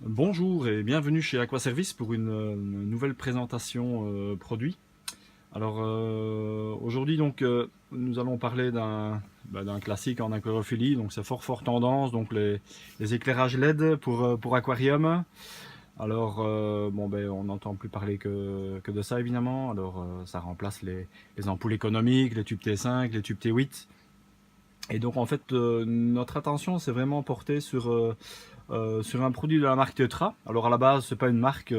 Bonjour et bienvenue chez Aquaservice pour une nouvelle présentation produit. Alors aujourd'hui nous allons parler d'un classique en aquariophilie, donc c'est fort tendance, donc les éclairages LED pour aquarium. Alors on n'entend plus parler que de ça évidemment. Alors ça remplace les ampoules économiques, les tubes T5, les tubes T8. Et donc en fait notre attention s'est vraiment portée sur un produit de la marque Tetra. Alors à la base c'est pas une marque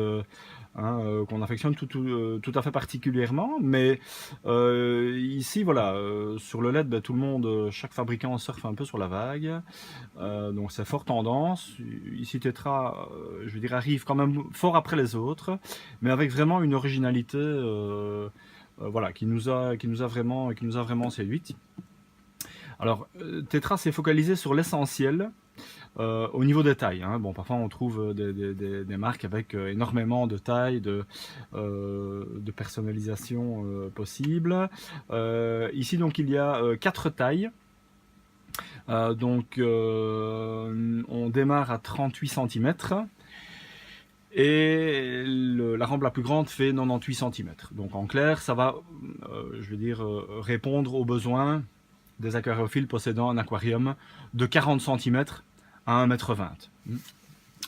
qu'on affectionne tout à fait particulièrement, mais ici voilà, sur le LED tout le monde, chaque fabricant surfe un peu sur la vague, donc c'est fort tendance. Ici Tetra, je veux dire, arrive quand même fort après les autres, mais avec vraiment une originalité voilà, qui nous a vraiment séduite. Alors, Tetra s'est focalisé sur l'essentiel au niveau des tailles. Hein. Bon, parfois on trouve des marques avec énormément de tailles, de personnalisation possible. Ici, donc, il y a 4 tailles. On démarre à 38 cm. Et la rampe la plus grande fait 98 cm. Donc en clair, ça va, je veux dire, répondre aux besoins des aquariophiles possédant un aquarium de 40 cm à 1,20 m.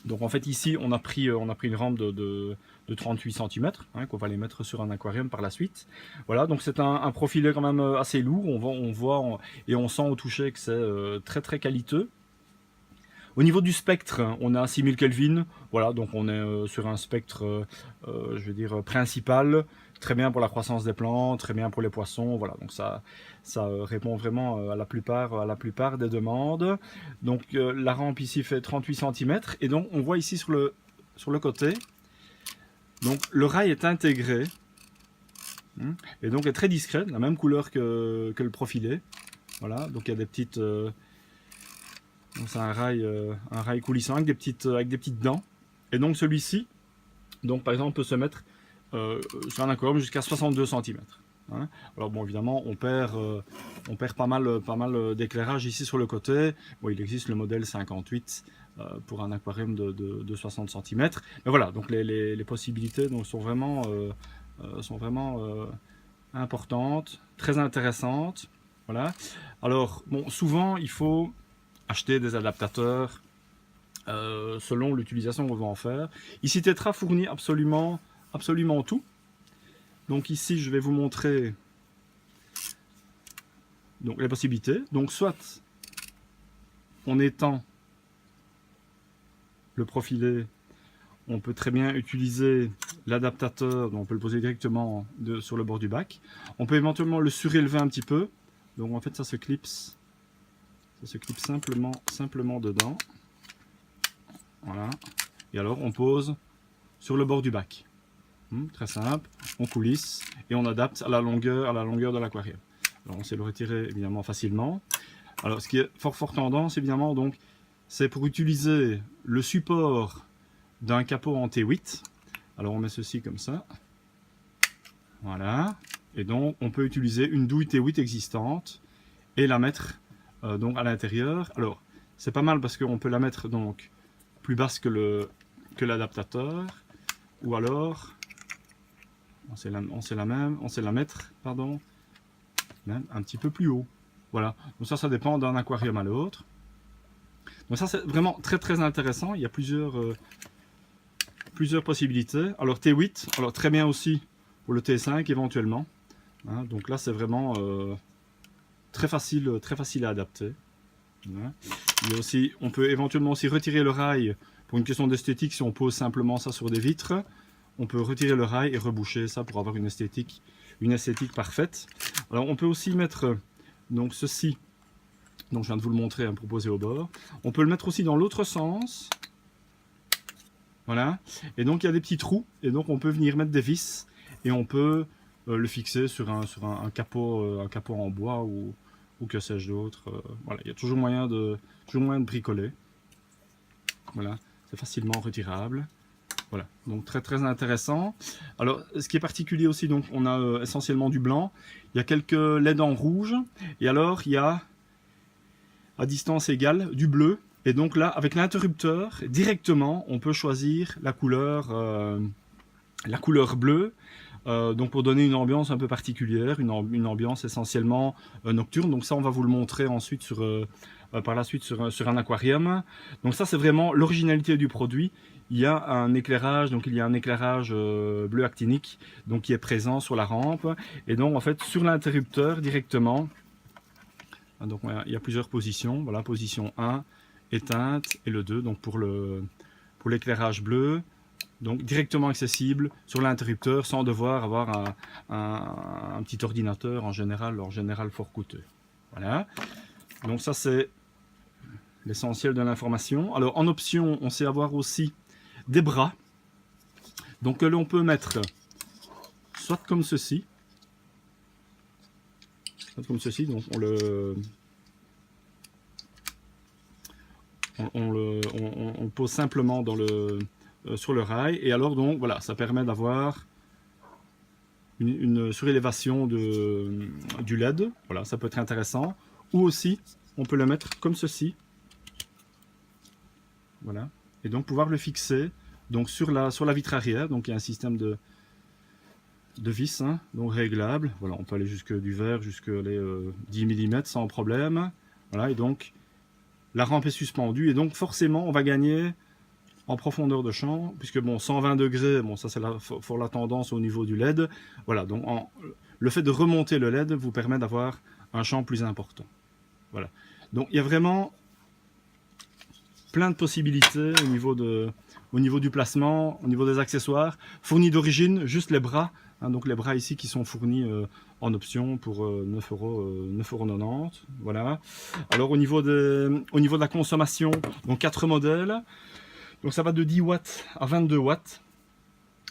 Donc en fait ici on a pris une rampe de 38 cm qu'on va les mettre sur un aquarium par la suite. Voilà, donc c'est un profilé quand même assez lourd, on voit et on sent au toucher que c'est très qualiteux. Au niveau du spectre, on a 6000 Kelvin, voilà, donc on est sur un spectre, je veux dire, principal, très bien pour la croissance des plantes, très bien pour les poissons, voilà, donc ça répond vraiment à la plupart des demandes. Donc la rampe ici fait 38 cm, et donc on voit ici sur le côté, donc le rail est intégré, et donc est très discret, la même couleur que le profilé, voilà, donc il y a des petites... c'est un rail coulissant avec des petites dents. Et donc celui-ci, donc par exemple, peut se mettre sur un aquarium jusqu'à 62 cm. Hein. Alors bon, évidemment, on perd pas mal d'éclairage ici sur le côté. Bon, il existe le modèle 58 pour un aquarium de 60 cm. Mais voilà, donc les possibilités donc, sont vraiment importantes, très intéressantes. Voilà. Alors, bon, souvent, il faut acheter des adaptateurs selon l'utilisation qu'on va en faire. Ici Tetra fournit absolument tout. Donc ici je vais vous montrer donc les possibilités. Donc soit on étend le profilé, on peut très bien utiliser l'adaptateur, on peut le poser directement sur le bord du bac. On peut éventuellement le surélever un petit peu. Donc en fait ça se clipse simplement dedans. Voilà. Et alors on pose sur le bord du bac. Très simple. On coulisse et on adapte à la longueur de l'aquarium. Alors on sait le retirer évidemment facilement. Alors ce qui est fort tendance évidemment, donc c'est pour utiliser le support d'un capot en T8. Alors on met ceci comme ça. Voilà. Et donc on peut utiliser une douille T8 existante et la mettre donc à l'intérieur. Alors c'est pas mal parce qu'on peut la mettre donc plus basse que l'adaptateur, ou alors on sait la mettre même un petit peu plus haut. Voilà, donc ça dépend d'un aquarium à l'autre. Donc ça c'est vraiment très intéressant. Il y a plusieurs possibilités. Alors T8, alors très bien aussi pour le T5 éventuellement. Hein, donc là c'est vraiment très facile à adapter. Voilà. Il y a aussi, on peut éventuellement aussi retirer le rail pour une question d'esthétique. Si on pose simplement ça sur des vitres, on peut retirer le rail et reboucher ça pour avoir une esthétique parfaite. Alors on peut aussi mettre donc ceci, donc je viens de vous le montrer, hein, proposé au bord. On peut le mettre aussi dans l'autre sens. Voilà. Et donc il y a des petits trous et donc on peut venir mettre des vis et on peut le fixer sur un capot en bois ou que sais-je d'autre. Voilà, il y a toujours moyen de bricoler. Voilà, c'est facilement retirable. Voilà, donc très intéressant. Alors, ce qui est particulier aussi, donc on a essentiellement du blanc. Il y a quelques LED en rouge. Et alors, il y a à distance égale du bleu Et donc là, avec l'interrupteur, directement, on peut choisir la couleur bleue. Donc pour donner une ambiance un peu particulière, une ambiance essentiellement nocturne. Donc ça, on va vous le montrer ensuite par la suite sur un aquarium. Donc ça, c'est vraiment l'originalité du produit. Il y a un éclairage, donc il y a un éclairage bleu actinique, donc qui est présent sur la rampe. Et donc en fait, sur l'interrupteur directement, donc il y a plusieurs positions. Voilà, position 1, éteinte, et le 2, donc pour l'éclairage bleu. Donc directement accessible sur l'interrupteur sans devoir avoir un petit ordinateur en général fort coûteux. Voilà. Donc ça c'est l'essentiel de l'information. Alors en option, on sait avoir aussi des bras. Donc que l'on peut mettre soit comme ceci. Donc on le pose simplement sur le rail, et alors donc voilà, ça permet d'avoir une surélévation du LED. Voilà, ça peut être intéressant. Ou aussi on peut le mettre comme ceci, voilà, et donc pouvoir le fixer donc sur la vitre arrière. Donc il y a un système de vis, hein, donc réglable. Voilà, on peut aller jusque du verre jusque les 10 mm sans problème. Voilà, et donc la rampe est suspendue, et donc forcément on va gagner en profondeur de champ, puisque bon, 120 degrés, bon, ça c'est pour la tendance au niveau du LED. Voilà, donc le fait de remonter le LED vous permet d'avoir un champ plus important. Voilà, donc il y a vraiment plein de possibilités au niveau du placement, au niveau des accessoires. Fournis d'origine, juste les bras, hein, donc les bras ici qui sont fournis en option pour 9,90 €. Voilà. Alors au niveau de la consommation, donc 4 modèles. Donc ça va de 10 watts à 22 watts.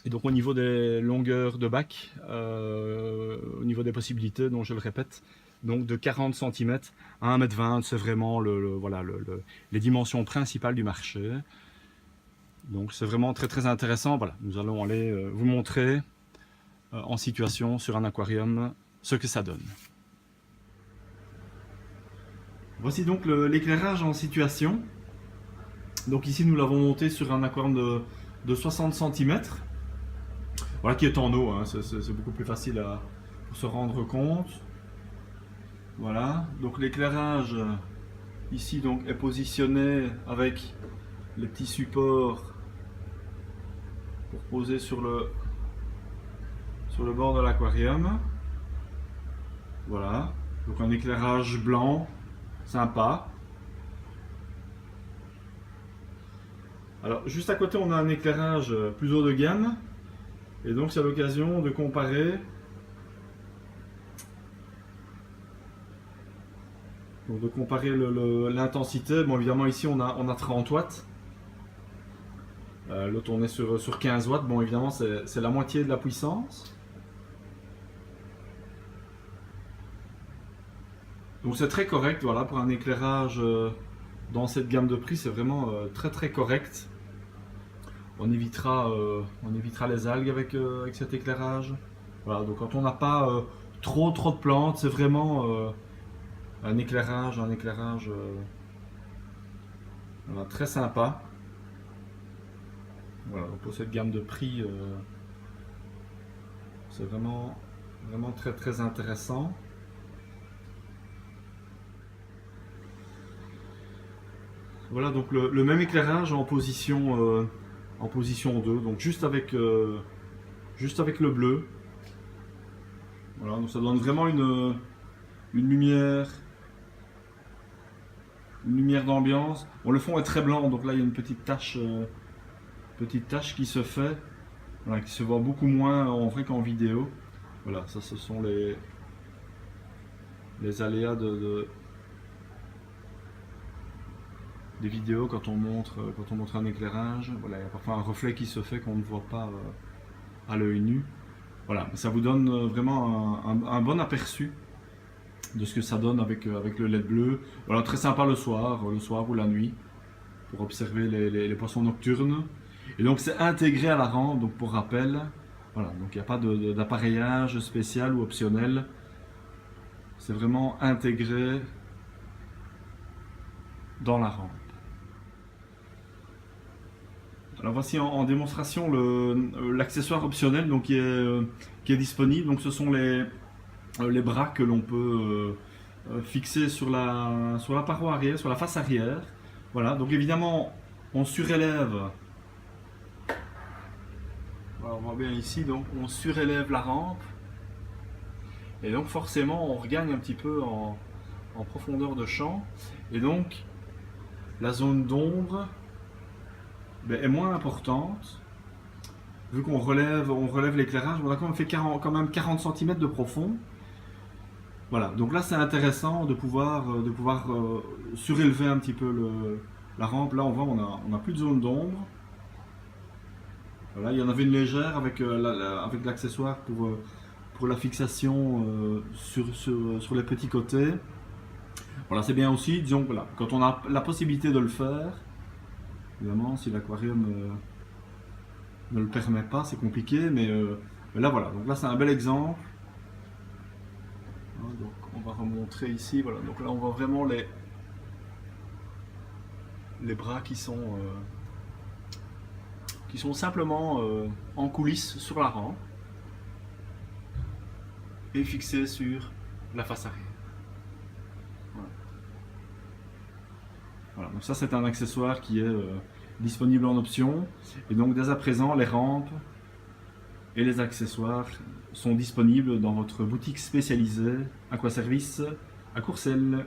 Et donc au niveau des longueurs de bac, au niveau des possibilités, donc je le répète, donc de 40 cm à 1,20 m, c'est vraiment les dimensions principales du marché. Donc c'est vraiment très très intéressant. Voilà, nous allons aller vous montrer en situation sur un aquarium ce que ça donne. Voici donc l'éclairage en situation. Donc ici nous l'avons monté sur un aquarium de 60 cm, voilà, qui est en eau, hein. C'est beaucoup plus facile pour se rendre compte. Voilà, donc l'éclairage ici donc est positionné avec les petits supports pour poser sur le bord de l'aquarium. Voilà, donc un éclairage blanc sympa. Alors juste à côté on a un éclairage plus haut de gamme, et donc c'est l'occasion de comparer l'intensité. Bon, évidemment ici on a 30 watts, l'autre on est sur 15 watts. Bon, évidemment c'est la moitié de la puissance, donc c'est très correct. Voilà, pour un éclairage dans cette gamme de prix, c'est vraiment très très correct. On évitera les algues avec cet éclairage. Voilà, donc quand on n'a pas trop de plantes, c'est vraiment un éclairage voilà, très sympa. Voilà, donc pour cette gamme de prix, c'est vraiment très très intéressant. Voilà, donc le même éclairage en position 2, donc juste avec le bleu. Voilà, donc ça donne vraiment une lumière d'ambiance. Bon, le fond est très blanc, donc là il y a une petite tache qui se fait, voilà, qui se voit beaucoup moins en vrai qu'en vidéo. Voilà, ça ce sont les aléas des vidéos quand on montre un éclairage. Voilà, il y a parfois un reflet qui se fait qu'on ne voit pas à l'œil nu. Voilà, ça vous donne vraiment un bon aperçu de ce que ça donne avec le LED bleu. Voilà, très sympa le soir ou la nuit pour observer les poissons nocturnes. Et donc c'est intégré à la rampe, donc pour rappel, voilà, donc il n'y a pas d'appareillage spécial ou optionnel. C'est vraiment intégré dans la rampe. Alors voici en démonstration l'accessoire optionnel donc, qui est disponible. Donc ce sont les bras que l'on peut fixer sur la paroi arrière, sur la face arrière. Voilà, donc évidemment on surélève. Voilà, on voit bien ici, donc on surélève la rampe. Et donc forcément on regagne un petit peu en profondeur de champ. Et donc la zone d'ombre est moins importante. Vu qu'on relève l'éclairage, on a quand même fait 40 cm de profond. Voilà, donc là c'est intéressant de pouvoir surélever un petit peu la rampe. Là on voit on a plus de zone d'ombre. Voilà, il y en avait une légère avec l'accessoire pour la fixation sur les petits côtés. Voilà, c'est bien aussi, disons, voilà, quand on a la possibilité de le faire, évidemment, si l'aquarium ne le permet pas, c'est compliqué, mais là, voilà, donc là, c'est un bel exemple. Donc, on va remontrer ici, voilà, donc là, on voit vraiment les bras qui sont simplement en coulisses sur la rampe et fixés sur la face arrière. Voilà, donc ça c'est un accessoire qui est disponible en option. Et donc dès à présent, les rampes et les accessoires sont disponibles dans votre boutique spécialisée Aquaservice à Courcelles.